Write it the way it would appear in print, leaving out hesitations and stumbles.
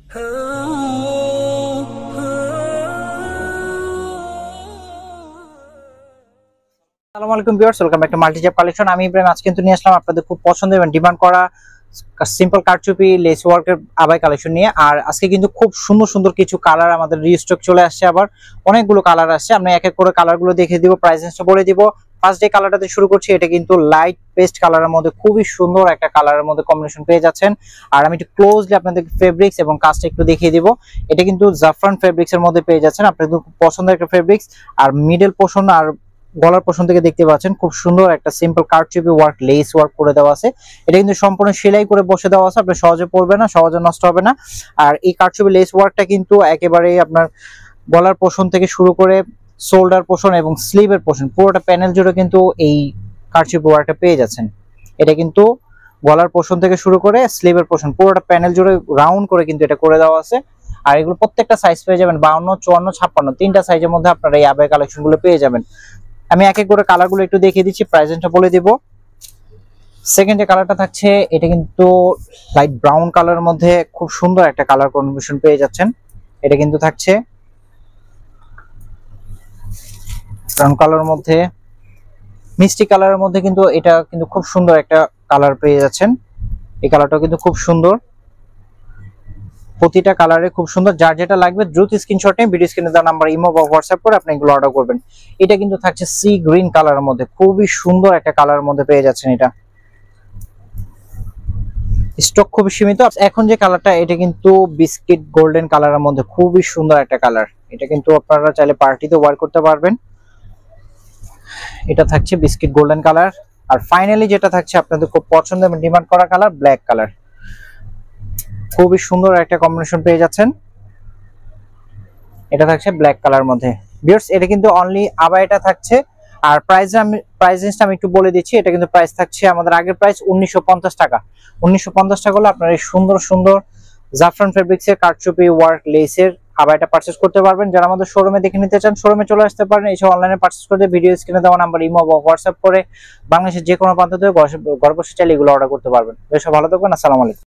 আসসালামু আলাইকুম viewers, welcome back to Multizap collection. আমি ইব্রাহিম। আজকে কিন্তু নিয়ে আসলাম আপনাদের খুব পছন্দের এবং ডিমান্ড করা সিম্পল কারচুপি লেস ওয়ার্কের আবাই কালেকশন নিয়ে। আর আজকে কিন্তু খুব সুন্দর সুন্দর কিছু কালার আমাদের রিস্টক চলে আসছে, আবার অনেকগুলো কালার আসছে। আমি এক এক করে কালারগুলো দেখিয়ে দিব, প্রাইস রেঞ্জটা বলে দিব। ফার্স্ট যে কালারটাতে শুরু করছি, এটা কিন্তু লাইট পেস্ট কালারের মধ্যে খুবই সুন্দর একটা কালারের মধ্যে কম্বিনেশন পেয়ে যাচ্ছেন। আর আমি একটু ক্লোজলি আপনাদের ফেব্রিক্স এবং কাজটা একটু দেখিয়ে দিব। এটা কিন্তু জাফরান ফেব্রিক্স এর মধ্যে পেয়ে যাচ্ছেন, আপনাদের খুব পছন্দের একটা ফেব্রিক্স। আর মিডল পোর্শন আর গলার পোর্শন থেকে দেখতে পাচ্ছেন খুব সুন্দর একটা সিম্পল কারচুপি ওয়ার্ক, লেস ওয়ার্ক করে দেওয়া আছে। এটা কিন্তু সম্পূর্ণ সেলাই করে বসে দেওয়া আছে, আপনার সহজে পড়বে না, সহজে নষ্ট হবে না। আর এই কারচুপি লেস ওয়ার্কটা কিন্তু একেবারেই আপনার গলার পোর্শন থেকে শুরু করে শোল্ডার পোর্শন এবং স্লিভের পোর্শন পুরোটা প্যানেল জুড়ে কিন্তু এই কারচুপি ওয়ার্কটা পেয়ে যাচ্ছেন। এটা কিন্তু গলার পোর্শন থেকে শুরু করে স্লিভের পোর্শন পুরোটা প্যানেল জুড়ে রাউন্ড করে কিন্তু এটা করে দেওয়া আছে। আর এগুলো প্রত্যেকটা সাইজ পেয়ে যাবেন 52, 54, 56 তিনটা সাইজের মধ্যে আপনারা এই আবাই কালেকশন গুলো পেয়ে যাবেন। আমি এক এক করে কালারগুলো একটু দেখিয়ে দিচ্ছি, প্রাইসটা বলে দিব। সেকেন্ড যে কালারটা থাকছে, এটা কিন্তু লাইট ব্রাউন কালারের মধ্যে খুব সুন্দর একটা কালার কম্বিনেশন পেয়ে যাচ্ছেন। এটা কিন্তু থাকছে ব্রাউন কালারের মধ্যে মিষ্টি কালারের মধ্যে, কিন্তু এটা কিন্তু খুব সুন্দর একটা কালার পেয়ে যাচ্ছেন। এই কালারটাও কিন্তু খুব সুন্দর, প্রতিটা কালারে খুব সুন্দর। যার যেটা লাগবে দ্রুত স্ক্রিনশট নিয়ে ভিডিও স্ক্রিনে দেওয়া নাম্বার ইমো বা হোয়াটসঅ্যাপ করে আপনি এগুলো অর্ডার করবেন। এটা কিন্তু থাকছে সি গ্রিন কালারের মধ্যে, খুবই সুন্দর একটা কালারের মধ্যে পেয়ে যাচ্ছেন। এটা স্টক খুবই সীমিত। এখন যে কালারটা, এটা কিন্তু বিস্কিট গোল্ডেন কালারের মধ্যে খুবই সুন্দর একটা কালার। এটা কিন্তু আপনারা চাইলে পার্টিতে ওয়্যার করতে পারবেন। এটা থাকছে বিস্কিট গোল্ডেন কালার। আর ফাইনালি যেটা থাকছে আপনাদের খুব পছন্দের এবং ডিমান্ড করা কালার, ব্ল্যাক কালার। খুবই সুন্দর একটা কম্বিনেশন পেয়ে যাচ্ছেন। এটা থাকছে ব্ল্যাক কালার মধ্যে। ভিউয়ার্স, এটা কিন্তু অনলি আবাইটা থাকছে। আর প্রাইস রেঞ্জটা আমি একটু বলে দিচ্ছি। এটা কিন্তু প্রাইস থাকছে আমাদের আগের প্রাইস 1950 টাকা। 1950 টাকা হলে আপনারা এই সুন্দর সুন্দর জাফরান ফেব্রিক্সের কারচুপি ওয়ার্ক লেসের আবাইটা পারচেজ করতে পারবেন। যারা আমাদের শোরুমে দেখে নিতে চান, শোরুমে চলে আসতে পারেন। এসব অনলাইনে পারচেজ করতে ভিডিও স্ক্রিনে দেওয়া নাম্বার ইমো বা হোয়াটসঅ্যাপ করে বাংলাদেশের যে কোনো প্রান্ত থেকে ঘরে বসে চাইলে এগুলো অর্ডার করতে পারবেন। বেশ ভালো থাকবেন। আসসালামু আলাইকুম।